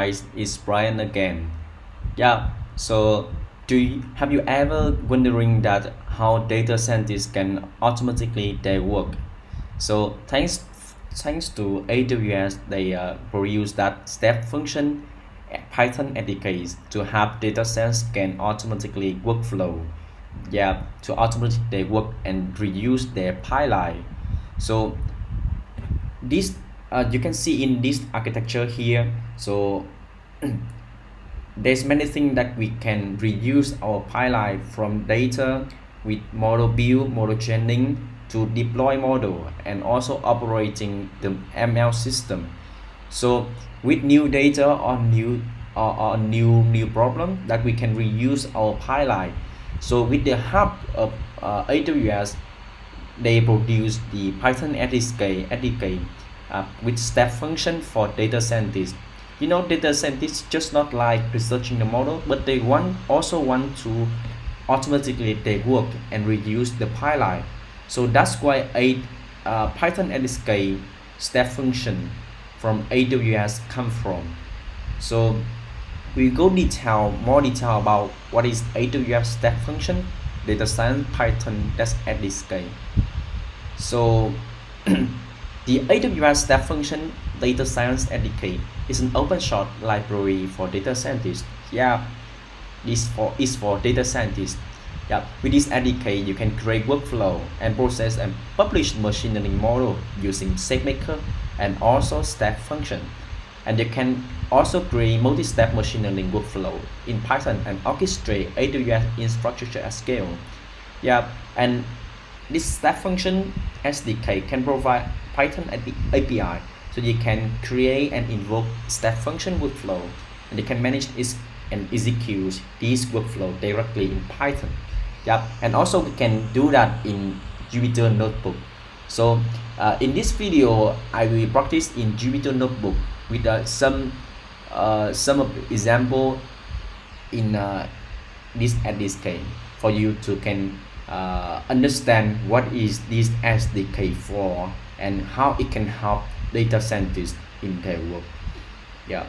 guys, it's Brian again. Yeah, so have you ever wondering that how data scientists can automatically their work? So thanks to AWS, they produce that step function Python SDKs to have data science can automatically workflow. Yeah, to automate their work and reduce their pipeline. So this you can see in this architecture here. So there's many things that we can reduce our pipeline from data with model build, model training to deploy model and also operating the ML system. So with new data or new problem that we can reuse our pipeline. So with the help of AWS, they produce the Python SDK with step function for data scientists. Data scientists just not like researching the model, but they also want to automatically they work and reduce the pipeline. So that's why a Python SDK step function from AWS come from. So we go more detail about what is AWS step function, data science Python SDK. So the AWS Step Function Data Science SDK is an open source library for data scientists. Yeah, this is for data scientists. Yeah, with this SDK, you can create workflow and process and publish machine learning model using SageMaker and also step function. And you can also create multi-step machine learning workflow in Python and orchestrate AWS infrastructure at scale. Yeah, and this step function SDK can provide Python API, so you can create and invoke step function workflow, and you can manage it and execute this workflow directly in Python. Yeah, and also we can do that in Jupyter Notebook. So in this video, I will practice in Jupyter Notebook with some example in this SDK for you to can understand what is this SDK for and how it can help data scientists in their work. Yeah.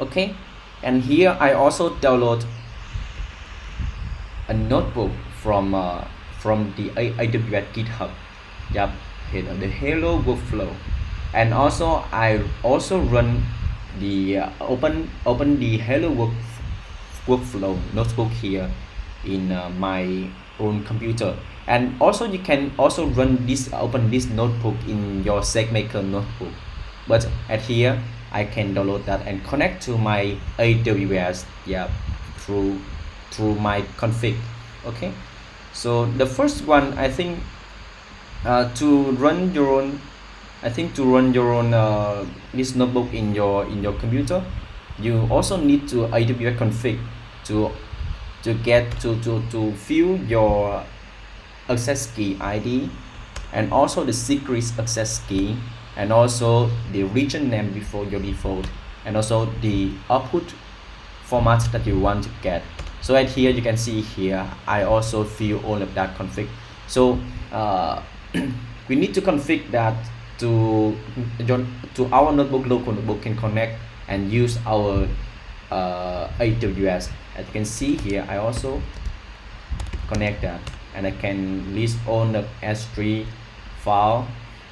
Okay. And here I also download a notebook from the AWS GitHub. Yep. Here the Hello workflow, and also I also run the open the Hello workflow notebook here in my own computer. And also you can also open this notebook in your SageMaker notebook, but at here I can download that and connect to my AWS through my config. Okay, so the first one, I think to run your own this notebook in your computer, you also need to AWS config to fill your access key ID and also the secret access key and also the region name before your default and also the output format that you want to get. So at here you can see here I also fill all of that config. So we need to config that to our notebook, local notebook can connect and use our AWS. As you can see here, I also connect that and I can list all the S3 file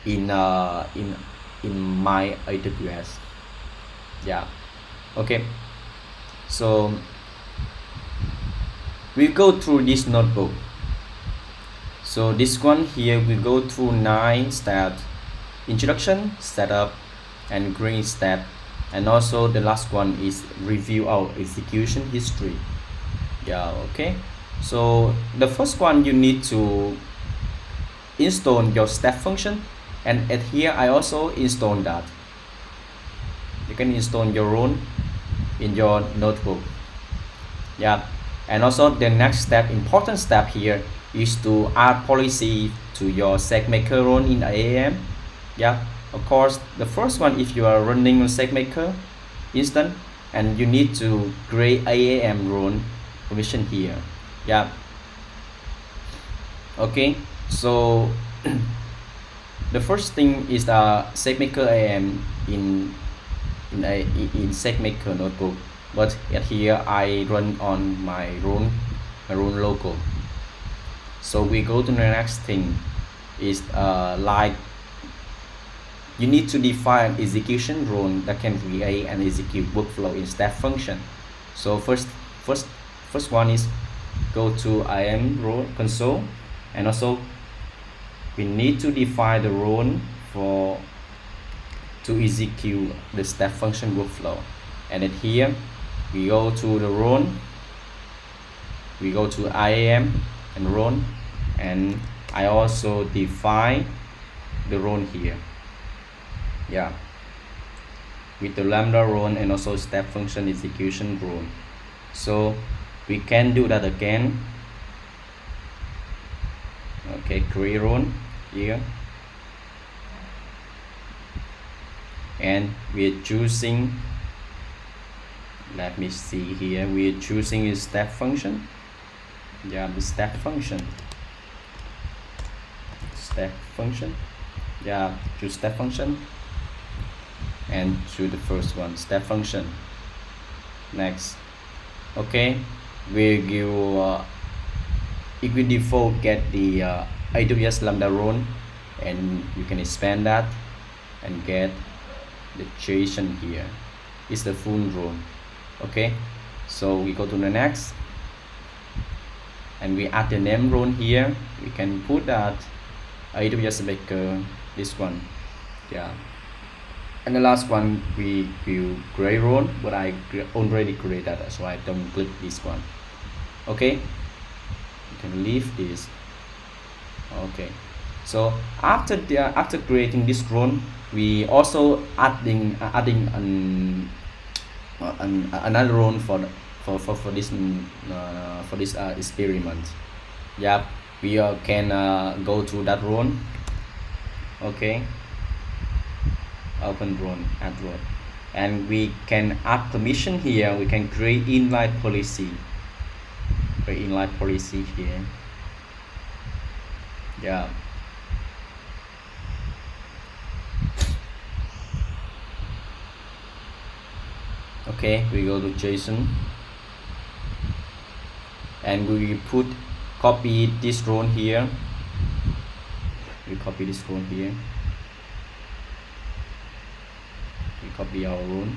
in my AWS. Yeah. Okay, so we go through this notebook. So this one here we go through 9 steps: introduction, setup, and green step, and also the last one is review our execution history. Yeah. Okay, so the first one, you need to install your step function, and at here I also install that. You can install your own in your notebook. Yeah, and also the next step, important step here, is to add policy to your SageMaker run in IAM. Yeah, of course, the first one, if you are running on SageMaker instance, and you need to create IAM role permission here. Yeah. Okay, so the first thing is the SageMaker IAM in SageMaker notebook, but here I run on my own local. So we go to the next thing is like you need to define an execution rule that can create and execute workflow in step function. So first one is go to IAM role console, and also we need to define the role for to execute the step function workflow. And then here we go to the role, we go to IAM and role, and I also define the role here, yeah, with the lambda role and also step function execution rule. So we can do that again. Okay, create role here, and we're choosing, let me see here, we're choosing a step function, yeah, the step function, yeah, choose step function, and choose the first one, step function. Next, okay, we give if we default get the AWS lambda role, and you can expand that and get the JSON here is the full role. Okay, so we go to the next, and we add the name role here. We can put that AWS Baker, this one, yeah. And the last one we will create role, but I already created that, so I don't click this one. Okay, you can leave this. Okay, so after creating this role, we also adding another role for this experiment. Yeah, we can go to that role. Okay, open role, add role, and we can add permission here. We can create inline policy, here, yeah. Okay, we go to JSON, and we copy this role here. We copy this role here. We copy our role.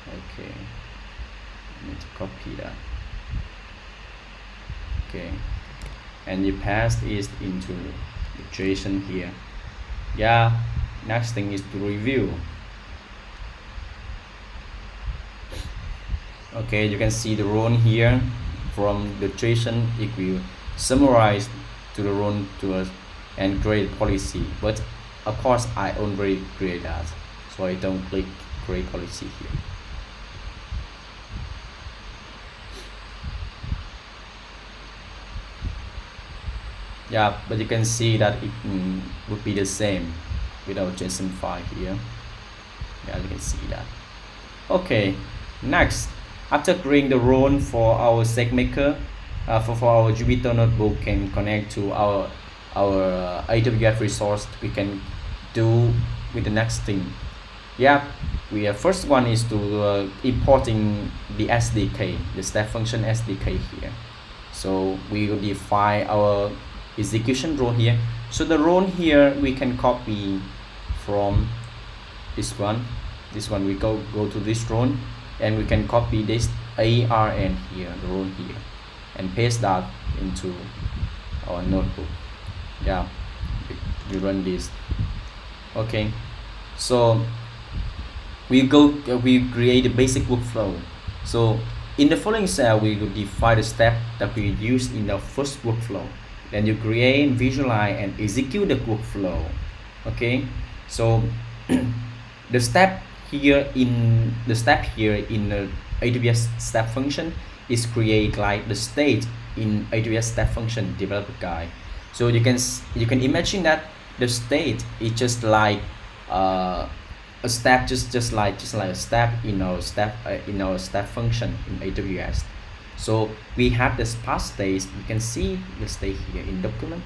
Okay, I need to copy that. Okay, and you pass it into the JSON here. Yeah, next thing is to review. Okay, you can see the role here from the JSON. It will summarize to the role to us and create policy, but of course I already create that, so I don't click create policy here. Yeah, but you can see that it would be the same with our JSON file here. Yeah, you can see that. Okay, next, after creating the role for our SageMaker, for our Jupyter notebook can connect to our AWS resource, we can do with the next thing. Yeah, we first one is to importing the SDK, the step function SDK here. So we will define our execution role here. So the role here we can copy from this one. We go to this role, and we can copy this ARN here, the role here, and paste that into our notebook. Yeah, we run this. Okay, so we create a basic workflow. So in the following cell, we will define the step that we use in the first workflow. Then you create, visualize, and execute the workflow. Okay, so the step here in the AWS Step Function is create like the state in AWS Step Function developer guide. So you can imagine that the state is just like a step, just like a step in our step function in AWS. So we have this past state. You can see the state here in document.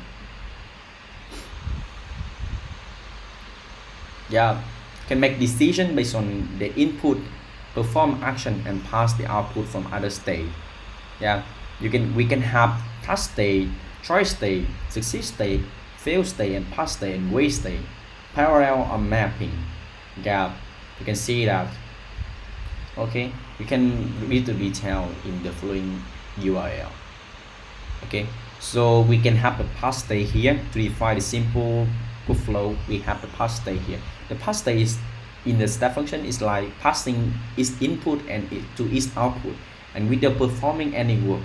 Yeah, can make decision based on the input, perform action and pass the output from other state. Yeah, we can have task state, choice state, success state, fail state and pass state and wait state, parallel or mapping. Yeah, you can see that. Okay, you can read the detail in the following URL. Okay, so we can have the pass state here to define the simple workflow. We have the pass state here. The pass state is in the step function is like passing its input and to its output and without performing any work.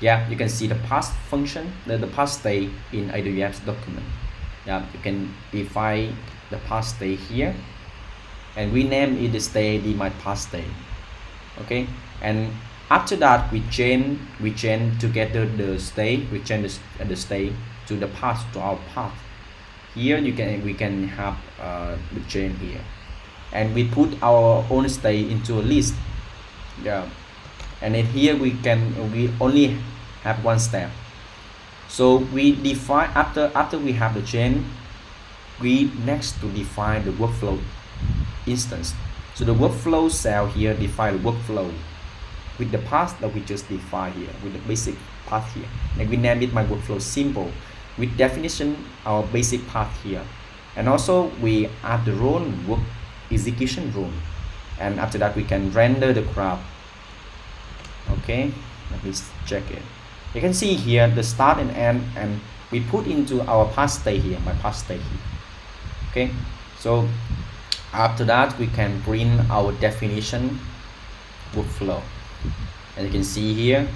Yeah, you can see the pass function, the pass state in AWS document. Yeah, you can define the pass state here and rename it the state my pass state. Okay, and after that we chain together the state, we change the state to the path, to our path. Here we can have the chain here, and we put our own state into a list. Yeah, and then here we only have one step. So we define after we have the chain, we next to define the workflow instance. So the workflow cell here define the workflow with the path that we just defined here, with the basic path here, and we name it my workflow simple with definition our basic path here, and also we add the role work execution role, and after that we can render the graph. Okay, let me check it. You can see here the start and end, and we put into our path state here, my path state here. Okay, so after that we can bring our definition workflow, and you can see here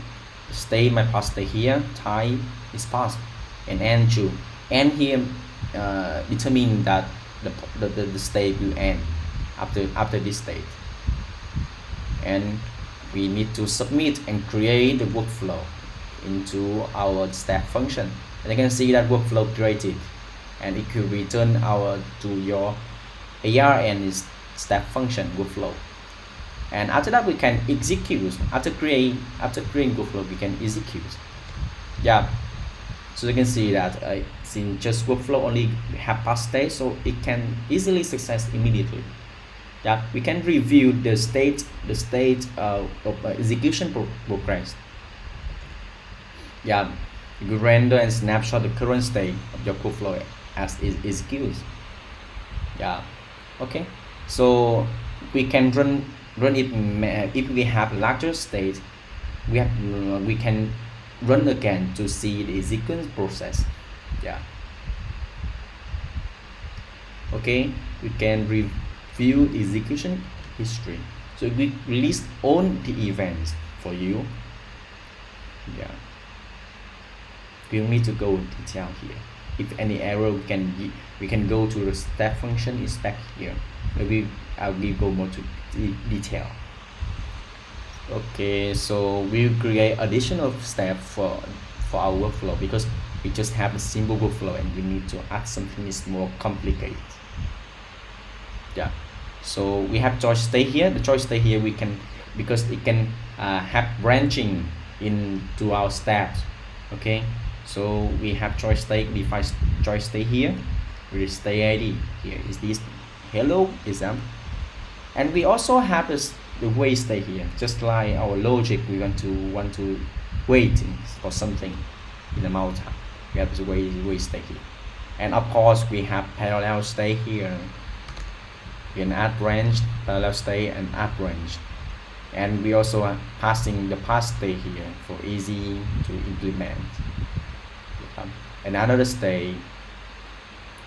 state my path state here, type is path, and end to end here determine that the state will end after this state, and we need to submit and create the workflow into our step function, and you can see that workflow created, and it could return to your ARN is step function workflow. And after that we can execute. After creating workflow we can execute. Yeah, so you can see that since just workflow only have pass state, so it can easily success immediately. Yeah, we can review the state of execution progress. Yeah, you can render and snapshot the current state of your workflow as it executes. Yeah, okay, so we can run it. If we have larger state, we can run again to see the execution process. Yeah, okay, we can review execution history, so we list all the events for you. Yeah, we don't need to go in detail here. If any error, we can go to the step function inspect here. Maybe I will go more to detail. Okay, so we'll create additional step for our workflow, because we just have a simple workflow and we need to add something is more complicated. Yeah, so we have choice state here. The choice state here we can, because it can have branching into our steps. Okay, so we have choice state, define choice state here with state ID. Here is this hello exam, and we also have the wait state here. Just like our logic, we want to wait for something in the mountain. We have the wait state here, and of course we have parallel state here. We can add branch, parallel state, and add branch, and we also are passing the path state here for easy to implement. Another state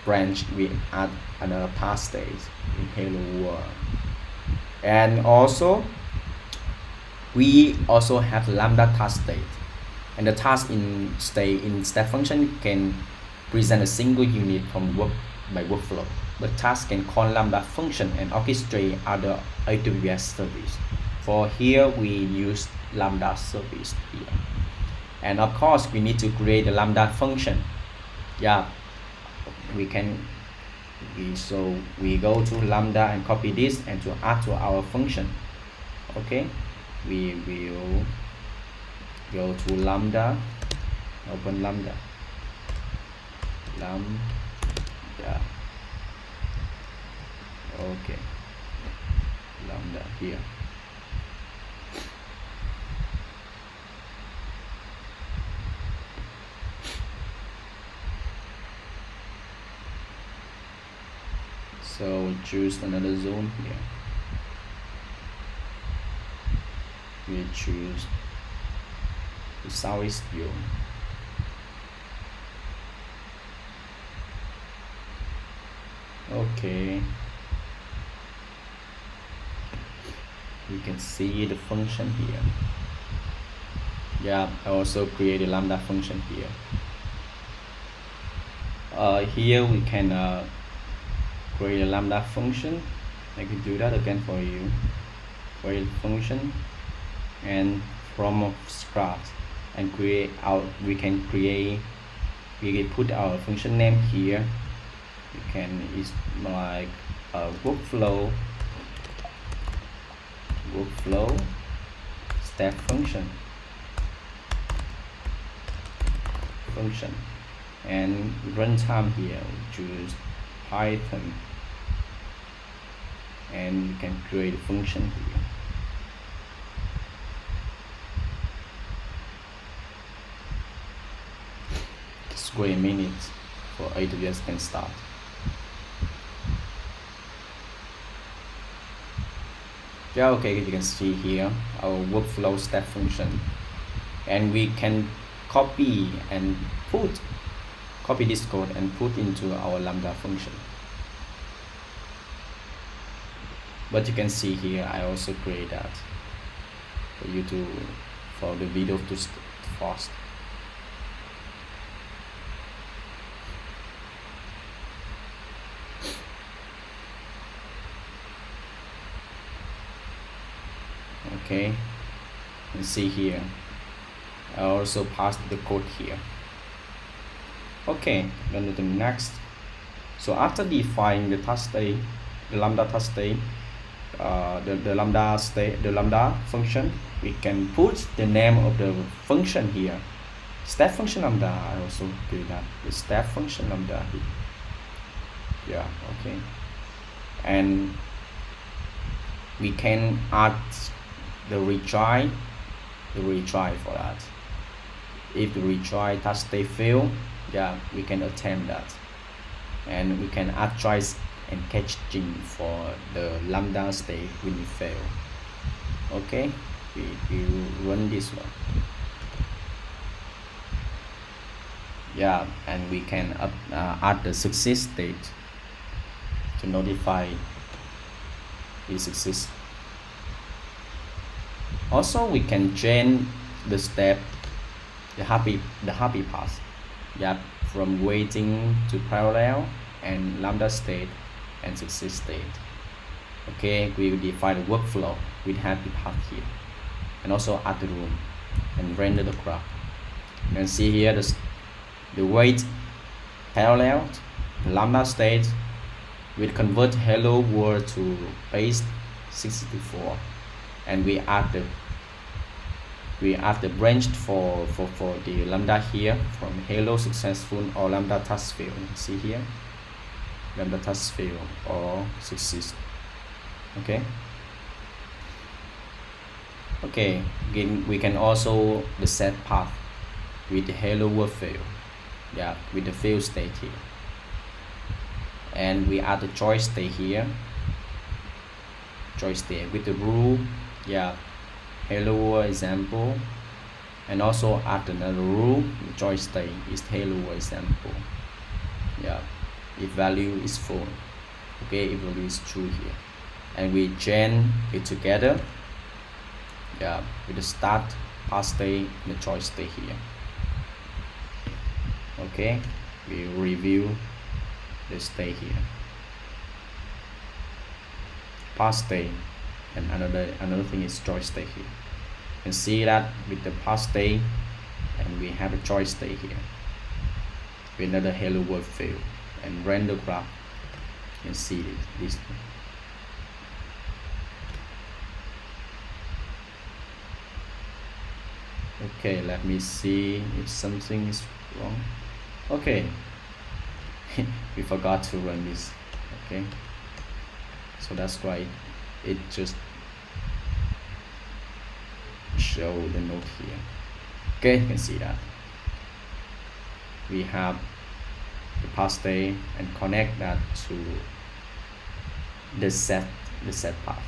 branch, we add another path state in hello world, and also we also have lambda task state, and the task in step function can present a single unit from workflow, but task can call lambda function and orchestrate other AWS service. For here we use lambda service here, and of course we need to create a lambda function. Yeah, we go to lambda and copy this and to add to our function. Okay, we will go to lambda, open lambda, Okay, lambda here. So we choose another zone here. We choose the southeast zone. Okay, you can see the function here. Yeah, I also create a lambda function here. Here we can create a lambda function. I can do that again for you. Create a function, and from scratch, and we can put our function name here. It's like a workflow step function, and runtime here we choose Python, and we can create a function here. Just wait a minute for AWS can start. Yeah, okay, you can see here our workflow step function, and we can copy this code and put into our lambda function. But you can see here I also create that for the video to fast. Okay, you see here I also passed the code here. Okay, then to the next. So after defining the task state, the lambda task state, the lambda function, we can put the name of the function here. Step function lambda. I also do that. The step function lambda here. Yeah, okay. And we can add the retry for that. If the retry task state fail, yeah, we can attempt that, and we can add tries and catching for the lambda state when it fail. Okay, we run this one. Yeah, and we can add the success state to notify the success. Also, we can change the step, the happy path. Yeah, from waiting to parallel and lambda state and success state. Okay, we will define the workflow with happy path here, and also add the room and render the graph. You can see here the wait parallel lambda state will convert hello world to base 64, and we add the branch for the lambda here from hello successful or lambda task fail. You can see here lambda task fail or success. Okay, again we can also the set path with the hello world fail, yeah, with the fail state here, and we add the choice state here, choice state with the rule, yeah, hello world example, and also add another rule. The choice state is hello world example, yeah, if value is full. Okay, if value is true here, and we chain it together, yeah, with the start path state and the choice state here. Okay, we review the state here, path state, and another thing is choice state here. You can see that with the path state, and we have a choice state here with another hello world fail and render graph. You can see this. Okay, let me see if something is wrong. Okay, we forgot to run this. Okay, So that's why it just show the node here. Okay, you can see that we have the pass state and connect that to the set path.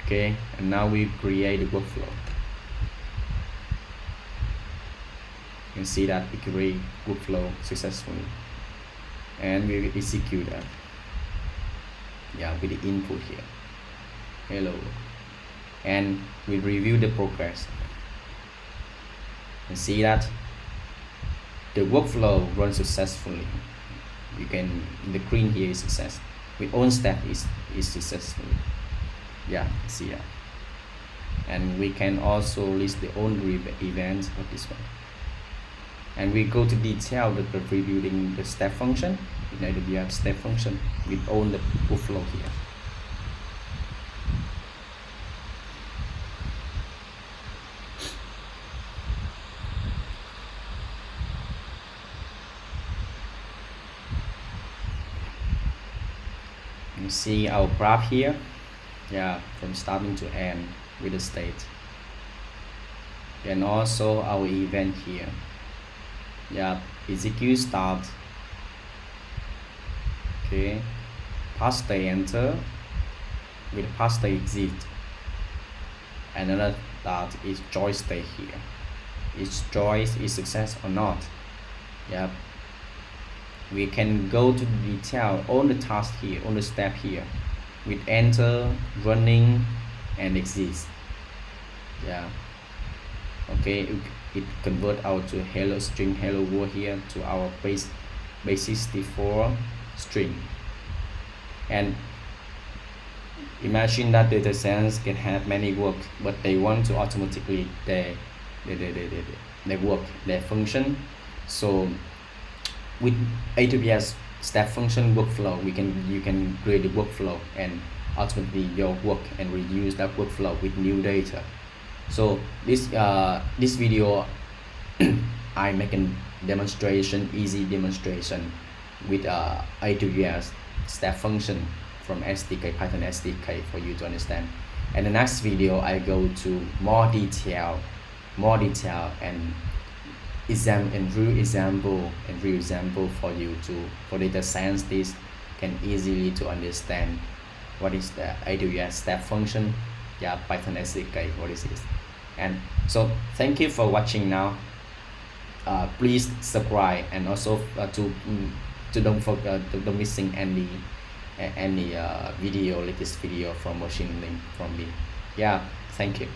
Okay, and now we create the workflow. You can see that we create workflow successfully, and we will execute that. Yeah, with the input here. Hello, and we review the progress. You can see that the workflow runs successfully. You can, the green here is success. With own step is successful. Yeah, see that. And we can also list the own events of this one. And we go to detail the rebuilding the step function in AWS step function with all the workflow here. You see our graph here, yeah, from starting to end with the state, and also our event here. Yeah, execute start. Okay, pass state enter with pass state exit. Another that is join state here. Is join is success or not? Yeah. We can go to detail all the tasks here, all the step here, with enter, running, and exist. Yeah. Okay, it convert out to hello string hello world here to our base 64 string. And imagine that data science can have many work, but they want to automatically they work, their function. So with AWS step function workflow, you can create a workflow and ultimately your work and reuse that workflow with new data. So this video I make a demonstration, easy demonstration with AWS step function from SDK, Python SDK for you to understand. And the next video I go to more detail and real example for you for data scientists can easily to understand what is the AWS step function, yeah, Python SDK, what is this. And so thank you for watching now. Please subscribe, and also to don't forget don't missing any latest video from machine learning from me. Yeah, thank you.